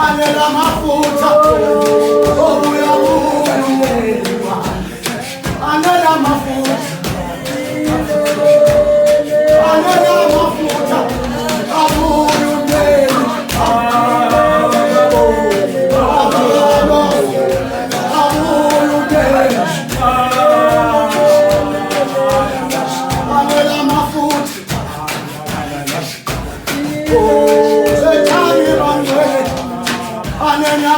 anela mafuta, obuya buya, anela mafuta, anela mafuta, abuya ndeni, anela mafuta. Oh